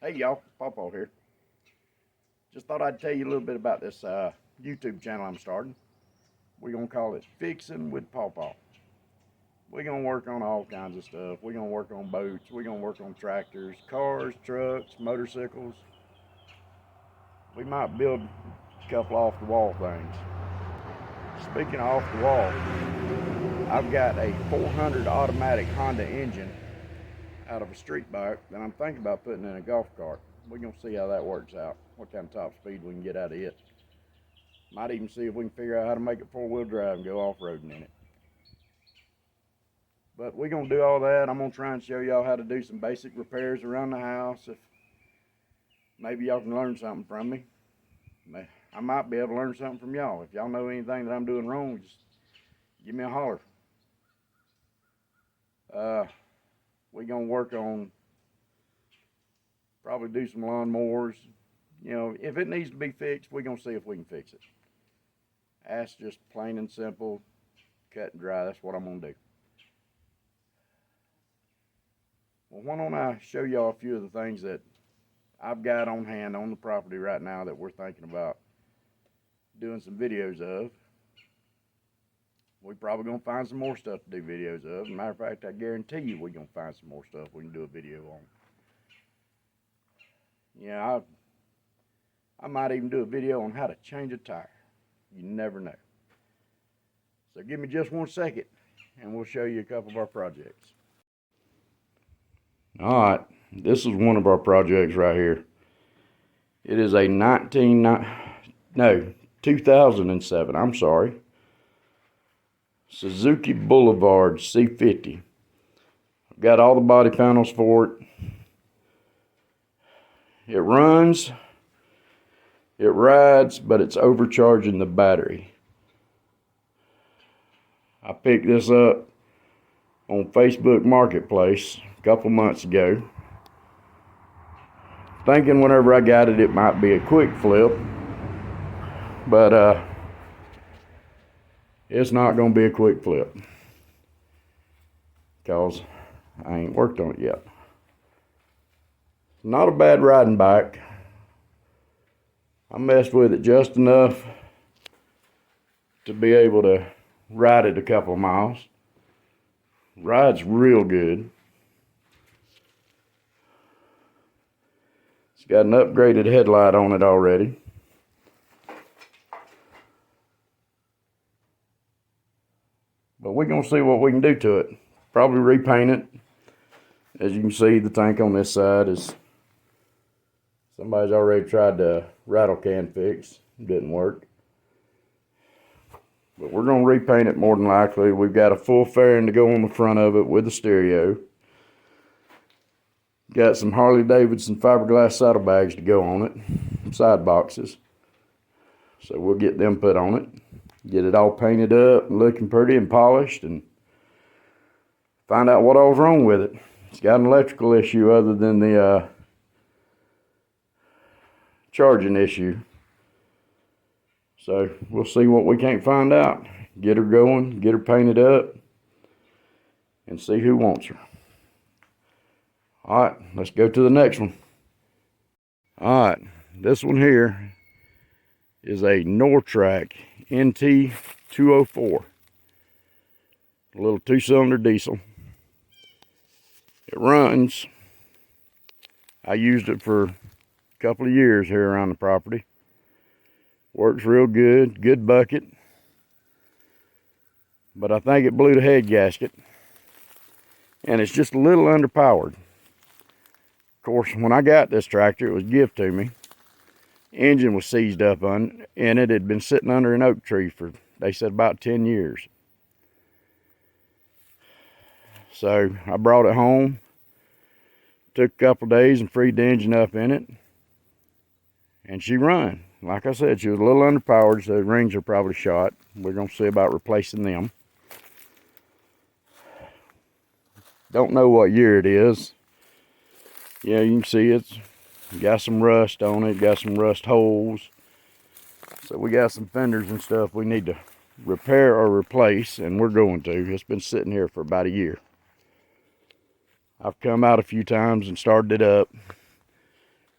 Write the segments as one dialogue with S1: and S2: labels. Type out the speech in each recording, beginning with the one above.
S1: Hey y'all, Pawpaw here. Just thought I'd tell you a little bit about this YouTube channel I'm starting. We're going to call it Fixing with Pawpaw. We're going to work on all kinds of stuff. We're going to work on boats. We're going to work on tractors, cars, trucks, motorcycles. We might build a couple off the wall things. Speaking of off the wall, I've got a 400 automatic Honda engine out of a street bike that I'm thinking about putting in a golf cart. We're going to see how that works out, what kind of top speed we can get out of it. Might even see if we can figure out how to make it four-wheel drive and go off-roading in it. But we're going to do all that. I'm going to try and show y'all how to do some basic repairs around the house. If maybe y'all can learn something from me. I might be able to learn something from y'all. If y'all know anything that I'm doing wrong, just give me a holler. We're going to work on, probably do some lawnmowers. You know, if it needs to be fixed, we're going to see if we can fix it. That's just plain and simple, cut and dry. That's what I'm going to do. Well, why don't I show y'all a few of the things that I've got on hand on the property right now that we're thinking about doing some videos of. We're probably going to find some more stuff to do videos of. As a matter of fact, I guarantee you we're going to find some more stuff we can do a video on. Yeah, I might even do a video on how to change a tire. You never know. So give me just 1 second and we'll show you a couple of our projects. All right, this is one of our projects right here. It is a 2007, I'm sorry, Suzuki Boulevard C50. I've got all the body panels for it. It runs, it rides, but it's overcharging the battery. I picked this up on Facebook Marketplace a couple months ago, thinking whenever I got it, it might be a quick flip, but it's not going to be a quick flip because I ain't worked on it yet. Not a bad riding bike. I messed with it just enough to be able to ride it a couple of miles. Rides real good. It's got an upgraded headlight on it already. But we're going to see what we can do to it. Probably repaint it. As you can see, the tank on this side is, somebody's already tried to rattle can fix. It didn't work. But we're going to repaint it more than likely. We've got a full fairing to go on the front of it with the stereo. Got some Harley Davidson fiberglass saddlebags to go on it. Side boxes. So we'll get them put on it. Get it all painted up and looking pretty and polished, and find out what all's wrong with it. It's got an electrical issue other than the charging issue. So we'll see what we can't find out. Get her going, get her painted up, and see who wants her. All right, let's go to the next one. All right, this one here is a Nortrac NT 204. A little 2-cylinder diesel. It runs. I used it for a couple of years here around the property. Works real good. Good bucket. But I think it blew the head gasket. And it's just a little underpowered. Of course, when I got this tractor, it was a gift to me. Engine was seized up in it. It had been sitting under an oak tree for, they said, about 10 years. So I brought it home. Took a couple days and freed the engine up in it. And she run. Like I said, she was a little underpowered, so the rings are probably shot. We're going to see about replacing them. Don't know what year it is. Yeah, you can see it's got some rust on it, got some rust holes. So we got some fenders and stuff we need to repair or replace, and we're going to. It's been sitting here for about a year. I've come out a few times and started it up.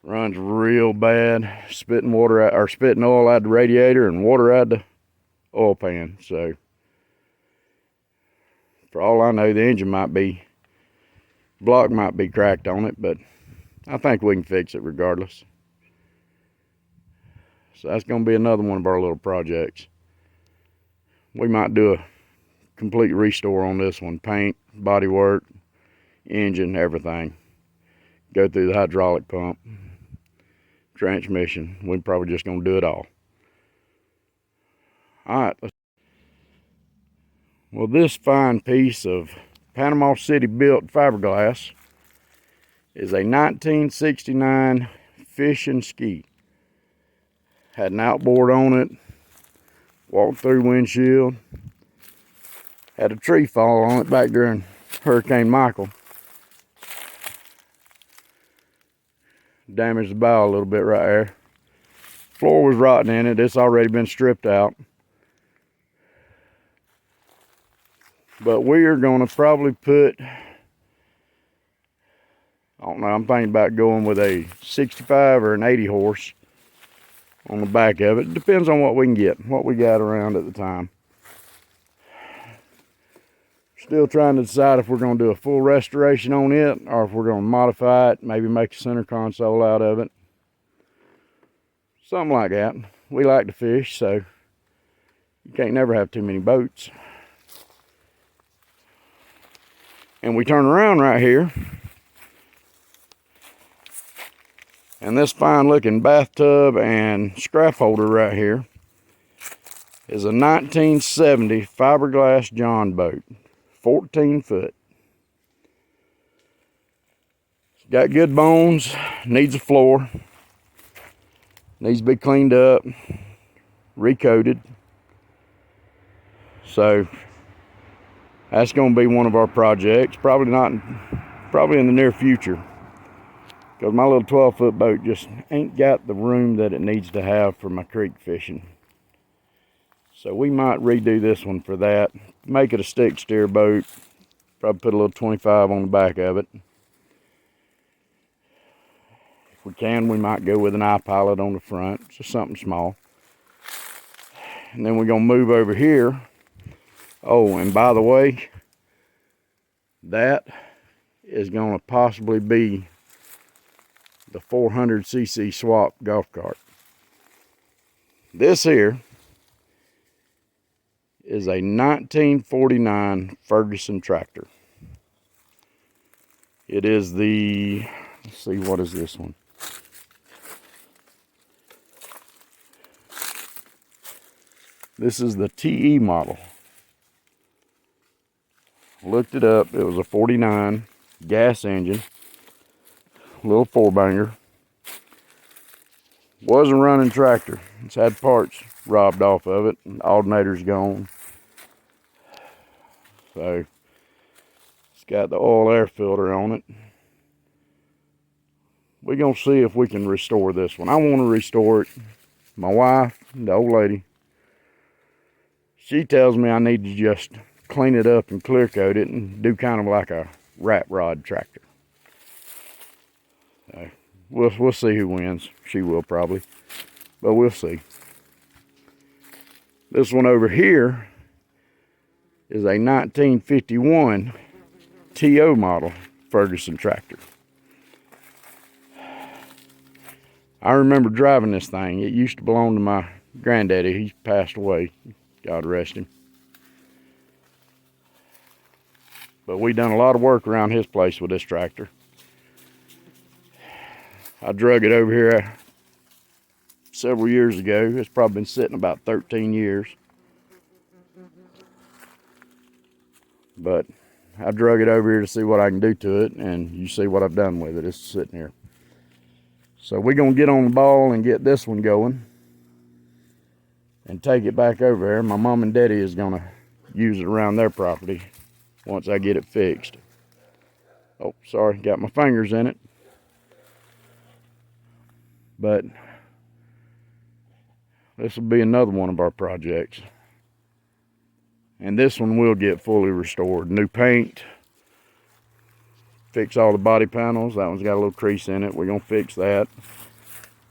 S1: Runs real bad, spitting water out, or spitting oil out the radiator and water out the oil pan. So for all I know, the engine block might be cracked on it, but I think we can fix it regardless. So that's going to be another one of our little projects. We might do a complete restore on this one. Paint, bodywork, engine, everything. Go through the hydraulic pump, transmission. We're probably just going to do it all. Alright. Well, this fine piece of Panama City built fiberglass is a 1969 fish and ski. Had an outboard on it, walked through windshield, had a tree fall on it back during Hurricane Michael. Damaged the bow a little bit right there. Floor was rotten in it. It's already been stripped out. But we are going to probably put, I don't know, I'm thinking about going with a 65 or an 80 horse on the back of it. Depends on what we can get, what we got around at the time. Still trying to decide if we're going to do a full restoration on it or if we're going to modify it, maybe make a center console out of it. Something like that. We like to fish, so you can't never have too many boats. And we turn around right here, and this fine looking bathtub and scrap holder right here is a 1970 fiberglass John boat, 14 foot. It's got good bones, needs a floor, needs to be cleaned up, recoated. So that's going to be one of our projects. Probably in the near future, because my little 12-foot boat just ain't got the room that it needs to have for my creek fishing. So we might redo this one for that. Make it a stick steer boat. Probably put a little 25 on the back of it. If we can, we might go with an iPilot on the front, just something small. And then we're going to move over here. Oh, and by the way, that is going to possibly be the 400cc swap golf cart. This here is a 1949 Ferguson tractor. It is the, let's see, what is this one? This is the TE model. Looked it up. It was a 49 gas engine, little 4-banger. Wasn't running tractor. It's had parts robbed off of it. Alternator's gone. So it's got the oil air filter on it. We're gonna see if we can restore this one. I want to restore it. My wife, the old lady, she tells me I need to just clean it up and clear coat it and do kind of like a rat rod tractor. We'll see who wins. She will probably, but we'll see. This one over here is a 1951 TO model Ferguson tractor. I remember driving this thing. It used to belong to my granddaddy. He passed away, God rest him. But we done a lot of work around his place with this tractor. I drug it over here several years ago. It's probably been sitting about 13 years. But I drug it over here to see what I can do to it, and you see what I've done with it. It's sitting here. So we're going to get on the ball and get this one going and take it back over there. My mom and daddy is going to use it around their property once I get it fixed. Oh, sorry, got my fingers in it. But this will be another one of our projects. And this one will get fully restored. New paint, fix all the body panels. That one's got a little crease in it. We're gonna fix that.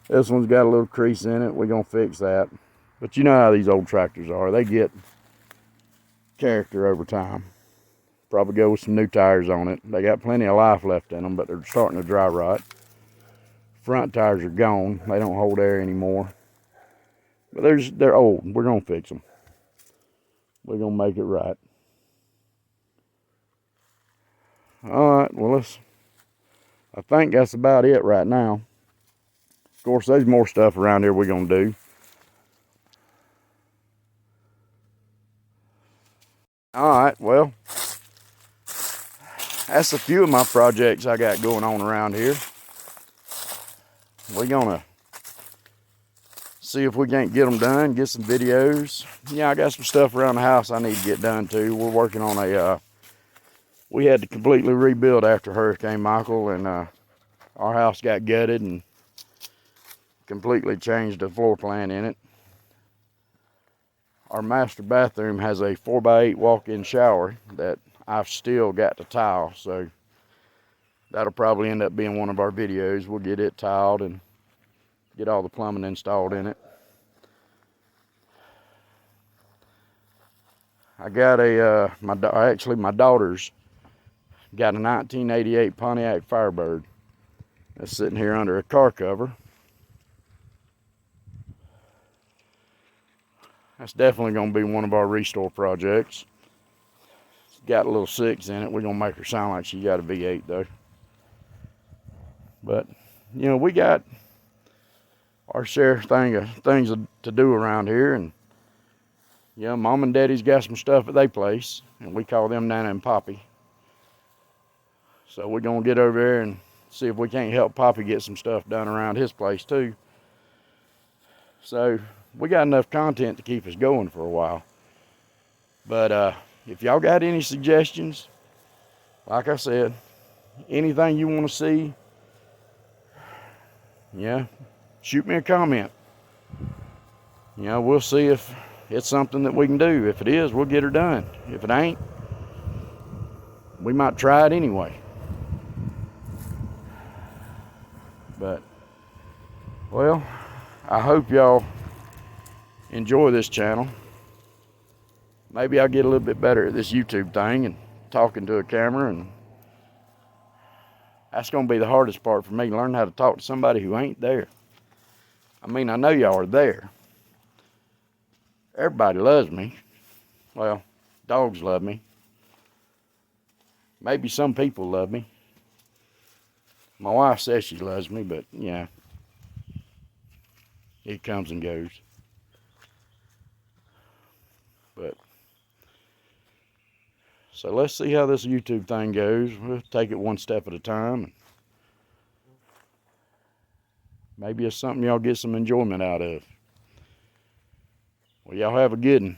S1: This one's got a little crease in it. We're gonna fix that. But you know how these old tractors are. They get character over time. Probably go with some new tires on it. They got plenty of life left in them, but they're starting to dry rot. Front tires are gone. They don't hold air anymore. But they're old. We're gonna fix them. We're gonna make it right. All right, well, I think that's about it right now. Of course, there's more stuff around here we're gonna do. All right, well, that's a few of my projects I got going on around here. We're gonna see if we can't get them done, get some videos. Yeah, I got some stuff around the house I need to get done too. We're working on we had to completely rebuild after Hurricane Michael, and our house got gutted and completely changed the floor plan in it. Our master bathroom has a 4x8 walk-in shower that I've still got to tile, so that'll probably end up being one of our videos. We'll get it tiled and get all the plumbing installed in it. I got actually my daughter's got a 1988 Pontiac Firebird that's sitting here under a car cover. That's definitely going to be one of our restore projects. It's got a little 6 in it. We're going to make her sound like she got a V8 though. But, you know, we got our share of things to do around here. And, you know, Mom and Daddy's got some stuff at their place, and we call them Nana and Poppy. So we're going to get over there and see if we can't help Poppy get some stuff done around his place too. So we got enough content to keep us going for a while. But if y'all got any suggestions, like I said, anything you want to see, yeah, shoot me a comment. You know, we'll see if it's something that we can do. If it is, we'll get her done. If it ain't, we might try it anyway. But, well, I hope y'all enjoy this channel. Maybe I'll get a little bit better at this YouTube thing and talking to a camera, and that's going to be the hardest part for me, learn how to talk to somebody who ain't there. I mean, I know y'all are there. Everybody loves me. Well, dogs love me. Maybe some people love me. My wife says she loves me, but yeah, it comes and goes. But, so let's see how this YouTube thing goes. We'll take it one step at a time. Maybe it's something y'all get some enjoyment out of. Well, y'all have a good one.